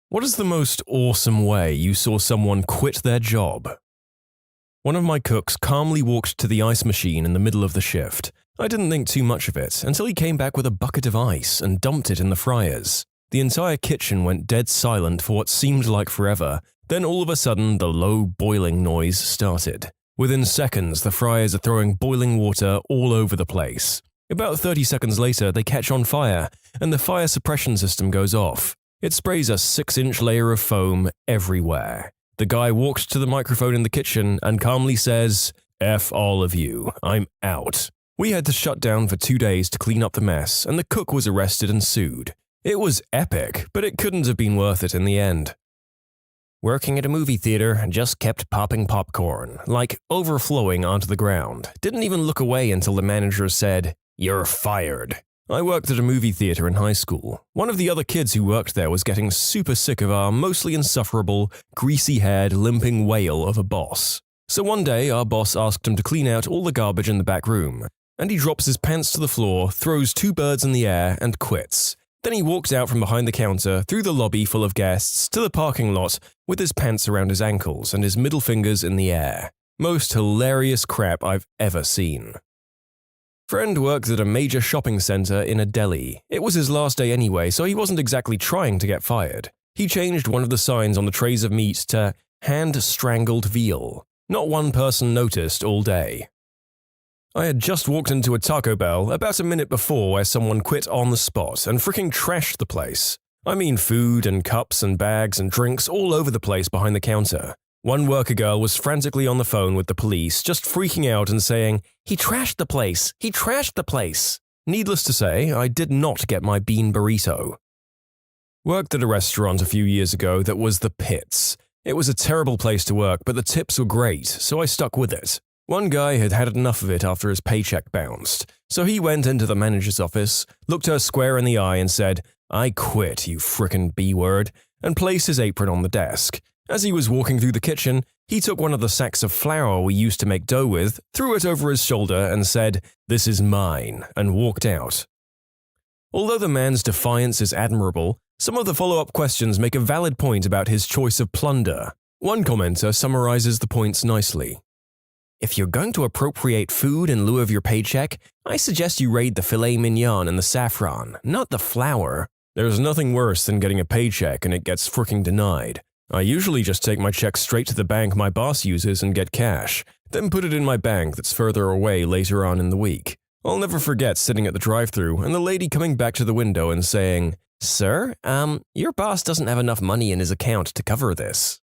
What is the most awesome way you saw someone quit their job? One of my cooks calmly walked to the ice machine in the middle of the shift. I didn't think too much of it until he came back with a bucket of ice and dumped it in the fryers. The entire kitchen went dead silent for what seemed like forever. Then all of a sudden, the low boiling noise started. Within seconds, the fryers are throwing boiling water all over the place. About 30 seconds later, they catch on fire, and the fire suppression system goes off. It sprays a 6-inch layer of foam everywhere. The guy walked to the microphone in the kitchen and calmly says, "F all of you, I'm out." We had to shut down for 2 days to clean up the mess, and the cook was arrested and sued. It was epic, but it couldn't have been worth it in the end. Working at a movie theater, just kept popping popcorn, like overflowing onto the ground. Didn't even look away until the manager said, "You're fired." I worked at a movie theater in high school. One of the other kids who worked there was getting super sick of our mostly insufferable, greasy-haired, limping whale of a boss. So one day, our boss asked him to clean out all the garbage in the back room, and he drops his pants to the floor, throws 2 birds in the air, and quits. Then he walked out from behind the counter, through the lobby full of guests, to the parking lot, with his pants around his ankles and his middle fingers in the air. Most hilarious crap I've ever seen. Friend worked at a major shopping center in a deli. It was his last day anyway, so he wasn't exactly trying to get fired. He changed one of the signs on the trays of meat to "hand-strangled veal." Not one person noticed all day. I had just walked into a Taco Bell about a minute before where someone quit on the spot and freaking trashed the place. I mean food and cups and bags and drinks all over the place behind the counter. One worker girl was frantically on the phone with the police, just freaking out and saying, "He trashed the place! He trashed the place!" Needless to say, I did not get my bean burrito. Worked at a restaurant a few years ago that was the pits. It was a terrible place to work, but the tips were great, so I stuck with it. One guy had had enough of it after his paycheck bounced, so he went into the manager's office, looked her square in the eye and said, "I quit, you frickin' B-word," and placed his apron on the desk. As he was walking through the kitchen, he took one of the sacks of flour we used to make dough with, threw it over his shoulder and said, "This is mine," and walked out. Although the man's defiance is admirable, some of the follow-up questions make a valid point about his choice of plunder. One commenter summarizes the points nicely. "If you're going to appropriate food in lieu of your paycheck, I suggest you raid the filet mignon and the saffron, not the flour. There's nothing worse than getting a paycheck and it gets fricking denied. I usually just take my check straight to the bank my boss uses and get cash, then put it in my bank that's further away later on in the week. I'll never forget sitting at the drive-thru and the lady coming back to the window and saying, 'Sir, your boss doesn't have enough money in his account to cover this.'"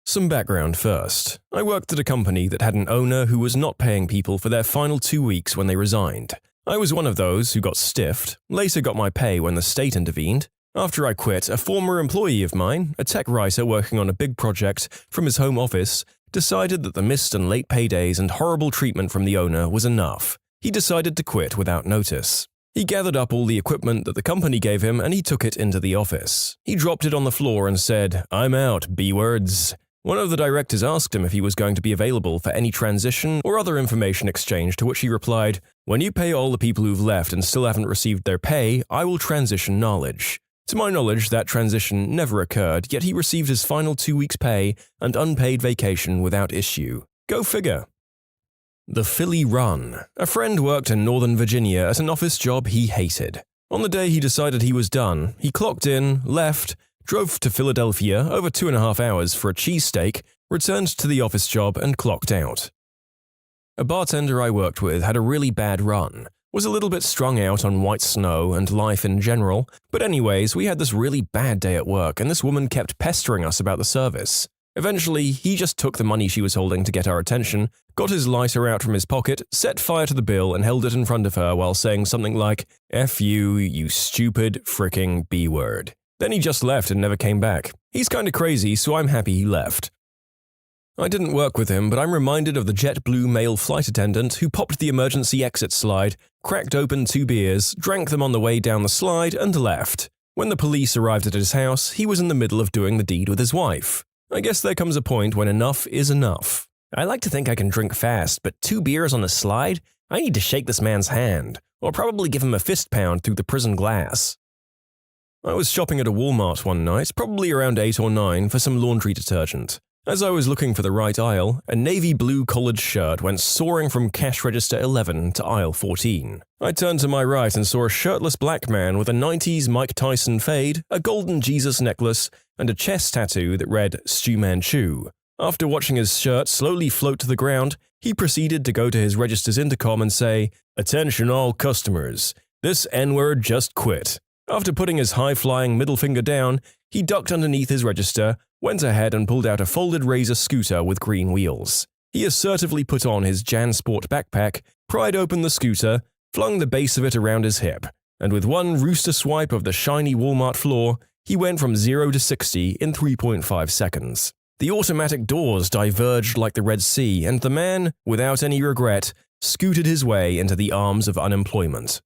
Some background first. I worked at a company that had an owner who was not paying people for their final 2 weeks when they resigned. I was one of those who got stiffed, later got my pay when the state intervened. After I quit, a former employee of mine, a tech writer working on a big project from his home office, decided that the missed and late paydays and horrible treatment from the owner was enough. He decided to quit without notice. He gathered up all the equipment that the company gave him and he took it into the office. He dropped it on the floor and said, "I'm out, B-words." One of the directors asked him if he was going to be available for any transition or other information exchange, to which he replied, "When you pay all the people who've left and still haven't received their pay, I will transition knowledge." To my knowledge, that transition never occurred, yet he received his final 2 weeks' pay and unpaid vacation without issue. Go figure. The Philly Run. A friend worked in Northern Virginia at an office job he hated. On the day he decided he was done, he clocked in, left, drove to Philadelphia over 2.5 hours for a cheesesteak, returned to the office job and clocked out. A bartender I worked with had a really bad run. Was a little bit strung out on white snow and life in general, but anyways, we had this really bad day at work and this woman kept pestering us about the service. Eventually, he just took the money she was holding to get our attention, got his lighter out from his pocket, set fire to the bill and held it in front of her while saying something like, "F you, you stupid fricking B-word." Then he just left and never came back. He's kinda crazy, so I'm happy he left. I didn't work with him, but I'm reminded of the JetBlue male flight attendant who popped the emergency exit slide, cracked open 2 beers, drank them on the way down the slide, and left. When the police arrived at his house, he was in the middle of doing the deed with his wife. I guess there comes a point when enough is enough. I like to think I can drink fast, but 2 beers on a slide? I need to shake this man's hand, or probably give him a fist pound through the prison glass. I was shopping at a Walmart one night, probably around 8 or 9, for some laundry detergent. As I was looking for the right aisle, a navy blue collared shirt went soaring from cash register 11 to aisle 14. I turned to my right and saw a shirtless black man with a 90s Mike Tyson fade, a golden Jesus necklace, and a chest tattoo that read Stu Manchu. After watching his shirt slowly float to the ground, he proceeded to go to his register's intercom and say, "Attention all customers, this N-word just quit." After putting his high-flying middle finger down, he ducked underneath his register, went ahead and pulled out a folded Razor scooter with green wheels. He assertively put on his JanSport backpack, pried open the scooter, flung the base of it around his hip, and with one rooster swipe of the shiny Walmart floor, he went from 0 to 60 in 3.5 seconds. The automatic doors diverged like the Red Sea, and the man, without any regret, scooted his way into the arms of unemployment.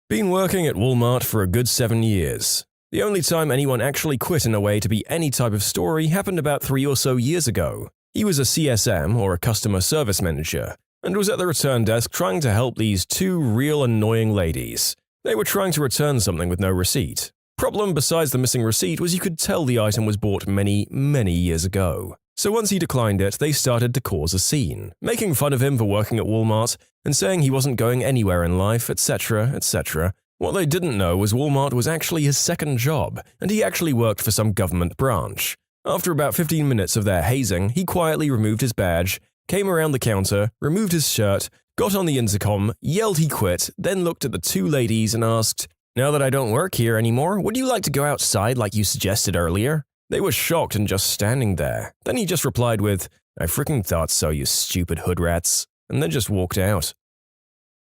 Been working at Walmart for a good 7 years. The only time anyone actually quit in a way to be any type of story happened about 3 or so years ago. He was a CSM, or a customer service manager, and was at the return desk trying to help these two real annoying ladies. They were trying to return something with no receipt. Problem besides the missing receipt was you could tell the item was bought many, many years ago. So once he declined it, they started to cause a scene, making fun of him for working at Walmart and saying he wasn't going anywhere in life, etc., etc. What they didn't know was Walmart was actually his second job, and he actually worked for some government branch. After about 15 minutes of their hazing, he quietly removed his badge, came around the counter, removed his shirt, got on the intercom, yelled he quit, then looked at the two ladies and asked, "Now that I don't work here anymore, would you like to go outside like you suggested earlier?" They were shocked and just standing there. Then he just replied with, "I freaking thought so, you stupid hood rats," and then just walked out.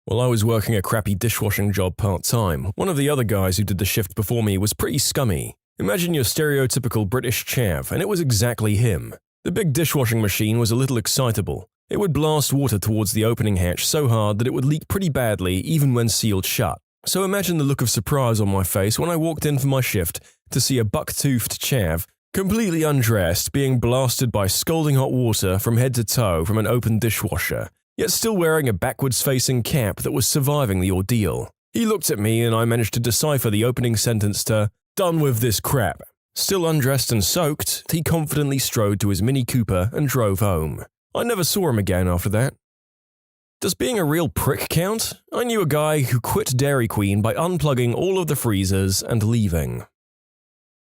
While I was working a crappy dishwashing job part-time, one of the other guys who did the shift before me was pretty scummy. Imagine your stereotypical British chav, and it was exactly him. The big dishwashing machine was a little excitable. It would blast water towards the opening hatch so hard that it would leak pretty badly even when sealed shut. So imagine the look of surprise on my face when I walked in for my shift to see a buck-toothed chav, completely undressed, being blasted by scalding hot water from head to toe from an open dishwasher, yet still wearing a backwards-facing cap that was surviving the ordeal. He looked at me and I managed to decipher the opening sentence to, "Done with this crap." Still undressed and soaked, he confidently strode to his Mini Cooper and drove home. I never saw him again after that. Does being a real prick count? I knew a guy who quit Dairy Queen by unplugging all of the freezers and leaving.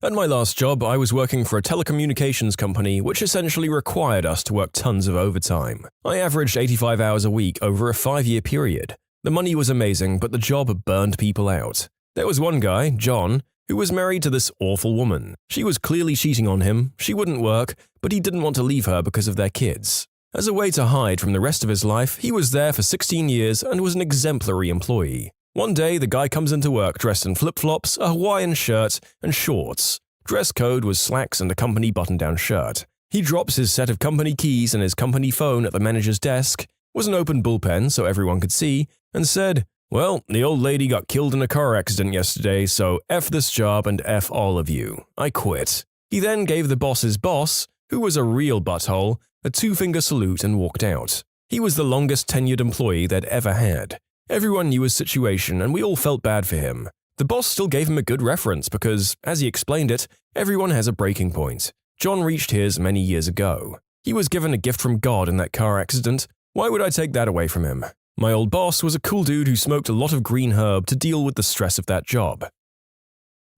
At my last job, I was working for a telecommunications company which essentially required us to work tons of overtime. I averaged 85 hours a week over a 5-year period. The money was amazing, but the job burned people out. There was one guy, John, who was married to this awful woman. She was clearly cheating on him, she wouldn't work, but he didn't want to leave her because of their kids. As a way to hide from the rest of his life, he was there for 16 years and was an exemplary employee. One day, the guy comes into work dressed in flip-flops, a Hawaiian shirt, and shorts. Dress code was slacks and a company button-down shirt. He drops his set of company keys and his company phone at the manager's desk, was an open bullpen so everyone could see, and said, "Well, the old lady got killed in a car accident yesterday, so F this job and F all of you. I quit." He then gave the boss's boss, who was a real butthole, a 2-finger salute and walked out. He was the longest tenured employee they'd ever had. Everyone knew his situation and we all felt bad for him. The boss still gave him a good reference because, as he explained it, everyone has a breaking point. John reached his many years ago. He was given a gift from God in that car accident. Why would I take that away from him? My old boss was a cool dude who smoked a lot of green herb to deal with the stress of that job.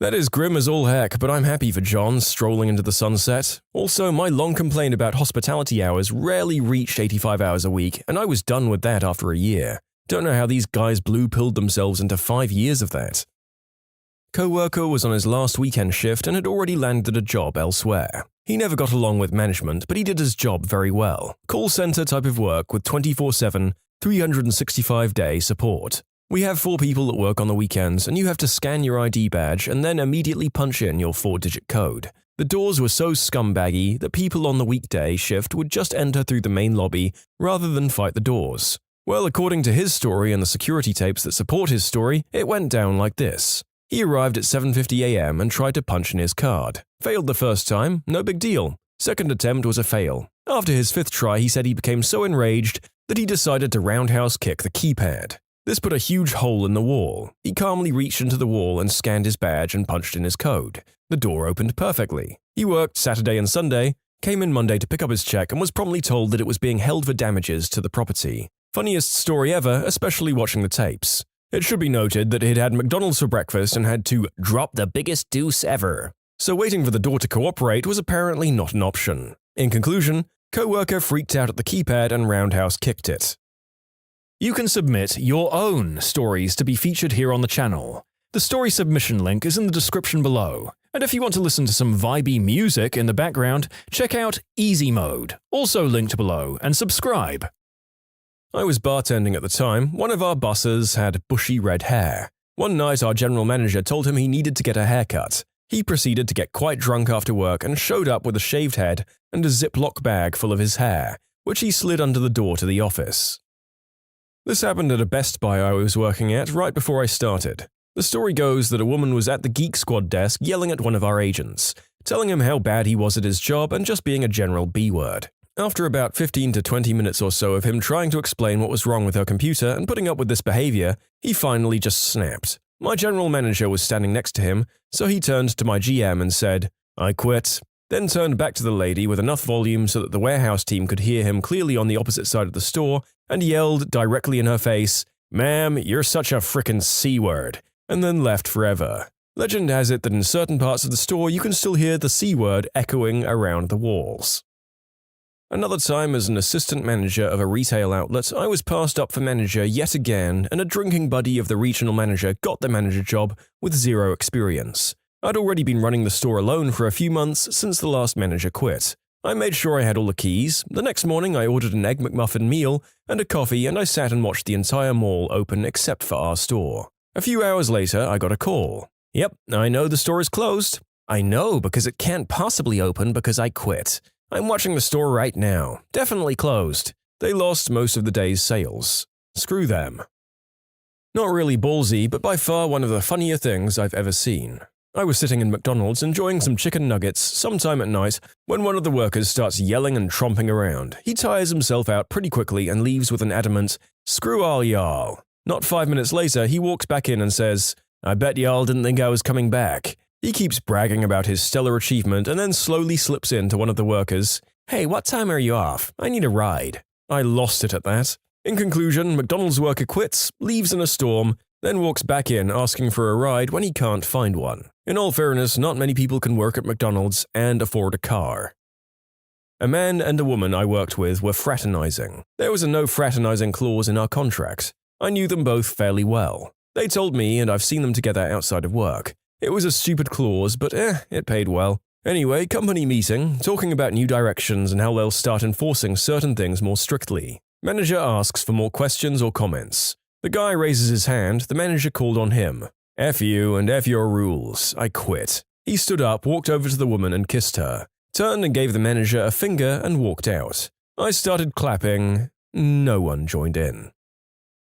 That is grim as all heck, but I'm happy for John strolling into the sunset. Also, my long complaint about hospitality hours rarely reached 85 hours a week, and I was done with that after a year. Don't know how these guys blue-pilled themselves into 5 years of that. Co-worker was on his last weekend shift and had already landed a job elsewhere. He never got along with management, but he did his job very well. Call center type of work with 24/7, 365-day support. We have 4 people that work on the weekends, and you have to scan your ID badge and then immediately punch in your 4-digit code. The doors were so scumbaggy that people on the weekday shift would just enter through the main lobby rather than fight the doors. Well, according to his story and the security tapes that support his story, it went down like this. He arrived at 7:50 a.m. and tried to punch in his card. Failed the first time, no big deal. Second attempt was a fail. After his 5th try, he said he became so enraged that he decided to roundhouse kick the keypad. This put a huge hole in the wall. He calmly reached into the wall and scanned his badge and punched in his code. The door opened perfectly. He worked Saturday and Sunday, came in Monday to pick up his check, and was promptly told that it was being held for damages to the property. Funniest story ever, especially watching the tapes. It should be noted that he'd had McDonald's for breakfast and had to drop the biggest deuce ever. So waiting for the door to cooperate was apparently not an option. In conclusion, co-worker freaked out at the keypad and roundhouse kicked it. You can submit your own stories to be featured here on the channel. The story submission link is in the description below. And if you want to listen to some vibey music in the background, check out Easy Mode, also linked below, and subscribe. I was bartending at the time. One of our bosses had bushy red hair. One night our general manager told him he needed to get a haircut. He proceeded to get quite drunk after work and showed up with a shaved head and a Ziploc bag full of his hair, which he slid under the door to the office. This happened at a Best Buy I was working at right before I started. The story goes that a woman was at the Geek Squad desk yelling at one of our agents, telling him how bad he was at his job and just being a general B-word. After about 15 to 20 minutes or so of him trying to explain what was wrong with her computer and putting up with this behavior, he finally just snapped. My general manager was standing next to him, so he turned to my GM and said, "I quit," then turned back to the lady with enough volume so that the warehouse team could hear him clearly on the opposite side of the store and yelled directly in her face, "Ma'am, you're such a frickin' C-word," and then left forever. Legend has it that in certain parts of the store you can still hear the C-word echoing around the walls. Another time as an assistant manager of a retail outlet, I was passed up for manager yet again, and a drinking buddy of the regional manager got the manager job with zero experience. I'd already been running the store alone for a few months since the last manager quit. I made sure I had all the keys. The next morning I ordered an Egg McMuffin meal and a coffee, and I sat and watched the entire mall open except for our store. A few hours later, I got a call. "Yep, I know the store is closed." "I know, because it can't possibly open because I quit. I'm watching the store right now. Definitely closed. They lost most of the day's sales. Screw them." Not really ballsy, but by far one of the funnier things I've ever seen. I was sitting in McDonald's enjoying some chicken nuggets sometime at night when one of the workers starts yelling and tromping around. He tires himself out pretty quickly and leaves with an adamant, "Screw all y'all." Not 5 minutes later, he walks back in and says, "I bet y'all didn't think I was coming back." He keeps bragging about his stellar achievement and then slowly slips in to one of the workers. "Hey, what time are you off? I need a ride." I lost it at that. In conclusion, McDonald's worker quits, leaves in a storm, then walks back in asking for a ride when he can't find one. In all fairness, not many people can work at McDonald's and afford a car. A man and a woman I worked with were fraternizing. There was a no fraternizing clause in our contract. I knew them both fairly well. They told me, and I've seen them together outside of work. It was a stupid clause, but it paid well. Anyway, company meeting, talking about new directions and how they'll start enforcing certain things more strictly. Manager asks for more questions or comments. The guy raises his hand, the manager called on him. "F you and F your rules, I quit." He stood up, walked over to the woman and kissed her, turned and gave the manager a finger and walked out. I started clapping. No one joined in.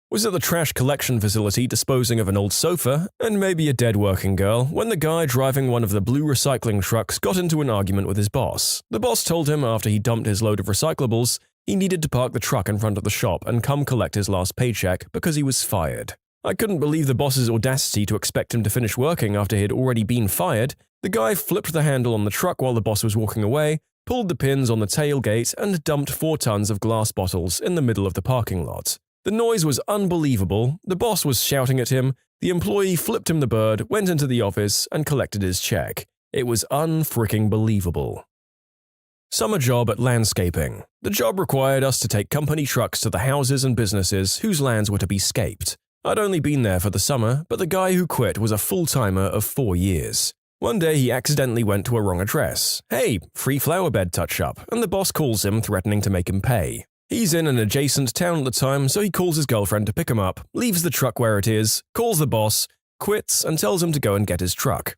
Was at the trash collection facility disposing of an old sofa and maybe a dead working girl when the guy driving one of the blue recycling trucks got into an argument with his boss. The boss told him after he dumped his load of recyclables, he needed to park the truck in front of the shop and come collect his last paycheck because he was fired. I couldn't believe the boss's audacity to expect him to finish working after he had already been fired. The guy flipped the handle on the truck while the boss was walking away, pulled the pins on the tailgate, and dumped 4 tons of glass bottles in the middle of the parking lot. The noise was unbelievable, the boss was shouting at him, the employee flipped him the bird, went into the office, and collected his check. It was unfreaking believable. Summer job at landscaping. The job required us to take company trucks to the houses and businesses whose lands were to be scaped. I'd only been there for the summer, but the guy who quit was a full-timer of 4 years. One day he accidentally went to a wrong address. "Hey, free flower bed touch-up," and the boss calls him threatening to make him pay. He's in an adjacent town at the time, so he calls his girlfriend to pick him up, leaves the truck where it is, calls the boss, quits, and tells him to go and get his truck.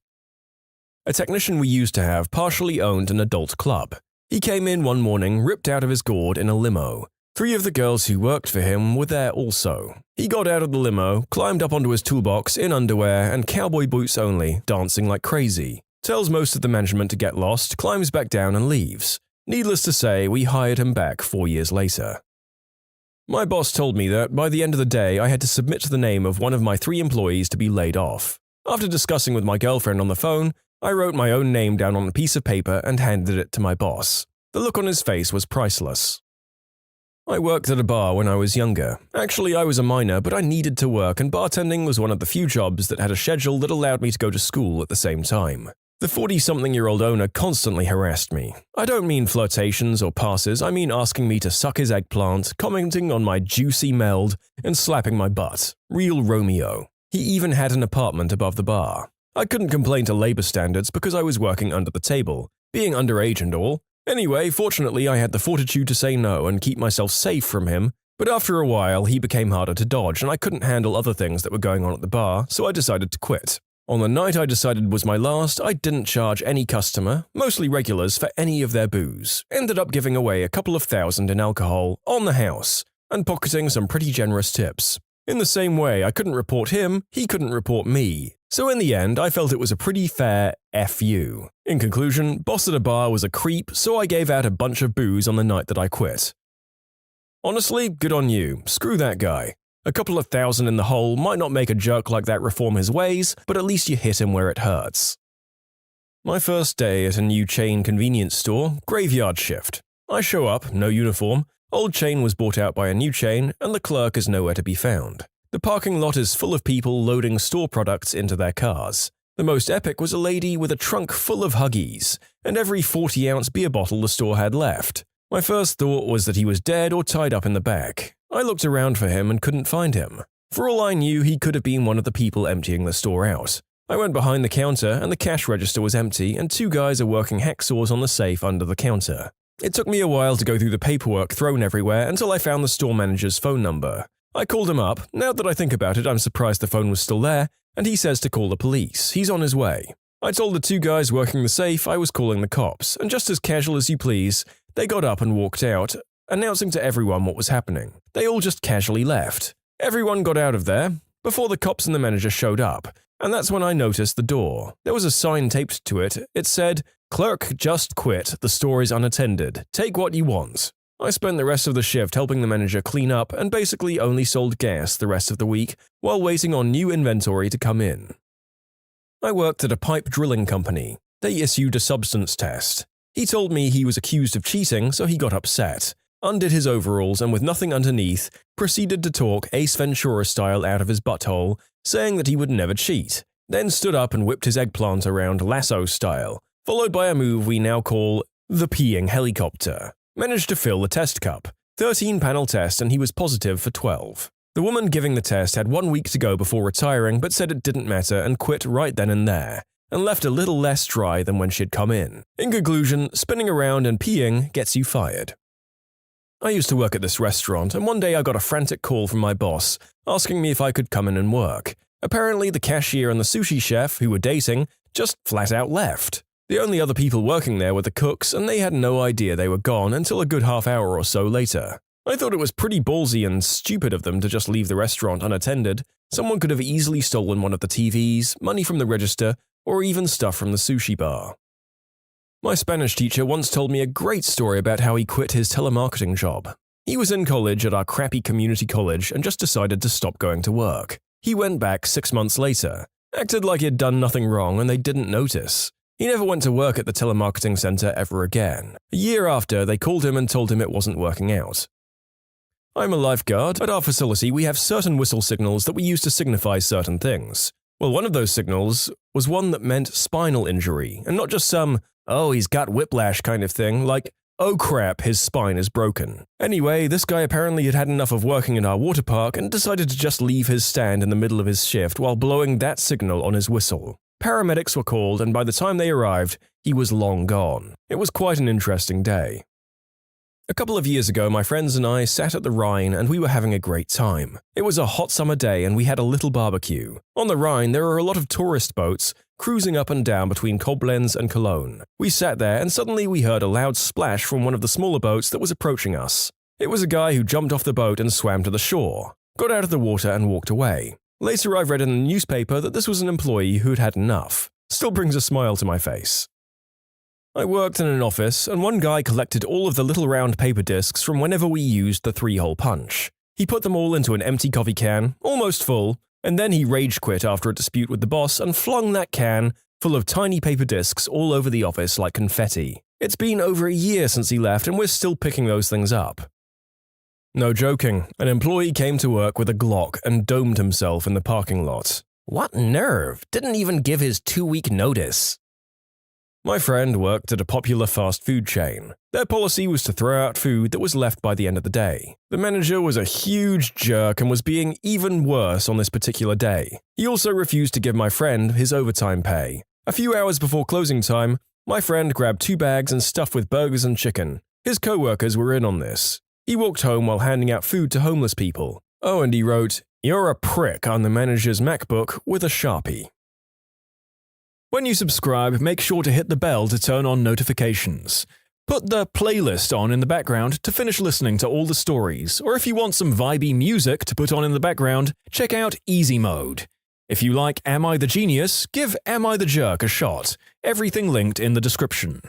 A technician we used to have partially owned an adult club. He came in one morning, ripped out of his gourd in a limo. 3 of the girls who worked for him were there also. He got out of the limo, climbed up onto his toolbox in underwear and cowboy boots only, dancing like crazy. Tells most of the management to get lost, climbs back down and leaves. Needless to say, we hired him back 4 years later. My boss told me that by the end of the day I had to submit the name of one of my 3 employees to be laid off. After discussing with my girlfriend on the phone, I wrote my own name down on a piece of paper and handed it to my boss. The look on his face was priceless. I worked at a bar when I was younger. Actually, I was a minor, but I needed to work, and bartending was one of the few jobs that had a schedule that allowed me to go to school at the same time. The 40-something-year-old owner constantly harassed me. I don't mean flirtations or passes, I mean asking me to suck his eggplant, commenting on my juicy meld, and slapping my butt. Real Romeo. He even had an apartment above the bar. I couldn't complain to labor standards because I was working under the table, being underage and all. Anyway, fortunately I had the fortitude to say no and keep myself safe from him, but after a while he became harder to dodge and I couldn't handle other things that were going on at the bar, so I decided to quit. On the night I decided was my last, I didn't charge any customer, mostly regulars, for any of their booze. Ended up giving away a couple of $1,000 in alcohol on the house, and pocketing some pretty generous tips. In the same way, I couldn't report him, he couldn't report me. So in the end, I felt it was a pretty fair FU. In conclusion, boss at a bar was a creep, so I gave out a bunch of booze on the night that I quit. Honestly, good on you. Screw that guy. A couple of $1,000 in the hole might not make a jerk like that reform his ways, but at least you hit him where it hurts. My first day at a new chain convenience store, graveyard shift. I show up, no uniform. Old chain was bought out by a new chain, and the clerk is nowhere to be found. The parking lot is full of people loading store products into their cars. The most epic was a lady with a trunk full of Huggies, and every 40-ounce beer bottle the store had left. My first thought was that he was dead or tied up in the back. I looked around for him and couldn't find him. For all I knew, he could have been one of the people emptying the store out. I went behind the counter, and the cash register was empty, and 2 guys are working hacksaws on the safe under the counter. It took me a while to go through the paperwork thrown everywhere until I found the store manager's phone number. I called him up. Now that I think about it, I'm surprised the phone was still there, and he says to call the police. He's on his way. I told the 2 guys working the safe I was calling the cops, and just as casual as you please, they got up and walked out, announcing to everyone what was happening. They all just casually left. Everyone got out of there before the cops and the manager showed up, and that's when I noticed the door. There was a sign taped to it. It said, "Clerk just quit, the store is unattended. Take what you want." I spent the rest of the shift helping the manager clean up and basically only sold gas the rest of the week while waiting on new inventory to come in. I worked at a pipe drilling company. They issued a substance test. He told me he was accused of cheating, so he got upset, undid his overalls, and with nothing underneath, proceeded to talk Ace Ventura style out of his butthole, saying that he would never cheat, then stood up and whipped his eggplant around lasso style, followed by a move we now call the peeing helicopter. Managed to fill the test cup. 13-panel test, and he was positive for 12. The woman giving the test had 1 week to go before retiring, but said it didn't matter and quit right then and there, and left a little less dry than when she'd come in. In conclusion, spinning around and peeing gets you fired. I used to work at this restaurant, and one day I got a frantic call from my boss, asking me if I could come in and work. Apparently, the cashier and the sushi chef, who were dating, just flat out left. The only other people working there were the cooks, and they had no idea they were gone until a good half hour or so later. I thought it was pretty ballsy and stupid of them to just leave the restaurant unattended. Someone could have easily stolen one of the TVs, money from the register, or even stuff from the sushi bar. My Spanish teacher once told me a great story about how he quit his telemarketing job. He was in college at our crappy community college and just decided to stop going to work. He went back 6 months later, acted like he'd done nothing wrong and they didn't notice. He never went to work at the telemarketing center ever again. A year after, they called him and told him it wasn't working out. I'm a lifeguard. At our facility, we have certain whistle signals that we use to signify certain things. Well, one of those signals was one that meant spinal injury, and not just some, "oh, he's got whiplash" kind of thing, like, "oh crap, his spine is broken." Anyway, this guy apparently had had enough of working in our water park and decided to just leave his stand in the middle of his shift while blowing that signal on his whistle. Paramedics were called, and by the time they arrived, he was long gone. It was quite an interesting day. A couple of years ago, my friends and I sat at the Rhine and we were having a great time. It was a hot summer day and we had a little barbecue. On the Rhine, there are a lot of tourist boats cruising up and down between Koblenz and Cologne. We sat there and suddenly we heard a loud splash from one of the smaller boats that was approaching us. It was a guy who jumped off the boat and swam to the shore, got out of the water and walked away. Later, I've read in the newspaper that this was an employee who'd had enough. Still brings a smile to my face. I worked in an office, and one guy collected all of the little round paper discs from whenever we used the 3-hole punch. He put them all into an empty coffee can, almost full, and then he rage quit after a dispute with the boss and flung that can, full of tiny paper discs, all over the office like confetti. It's been over a year since he left and we're still picking those things up. No joking, an employee came to work with a Glock and domed himself in the parking lot. What nerve! Didn't even give his 2-week notice. My friend worked at a popular fast food chain. Their policy was to throw out food that was left by the end of the day. The manager was a huge jerk and was being even worse on this particular day. He also refused to give my friend his overtime pay. A few hours before closing time, my friend grabbed 2 bags and stuffed with burgers and chicken. His co-workers were in on this. He walked home while handing out food to homeless people. Oh, and he wrote, "You're a prick" on the manager's MacBook with a Sharpie. When you subscribe, make sure to hit the bell to turn on notifications. Put the playlist on in the background to finish listening to all the stories, or if you want some vibey music to put on in the background, check out Easy Mode. If you like Am I the Genius, give Am I the Jerk a shot. Everything linked in the description.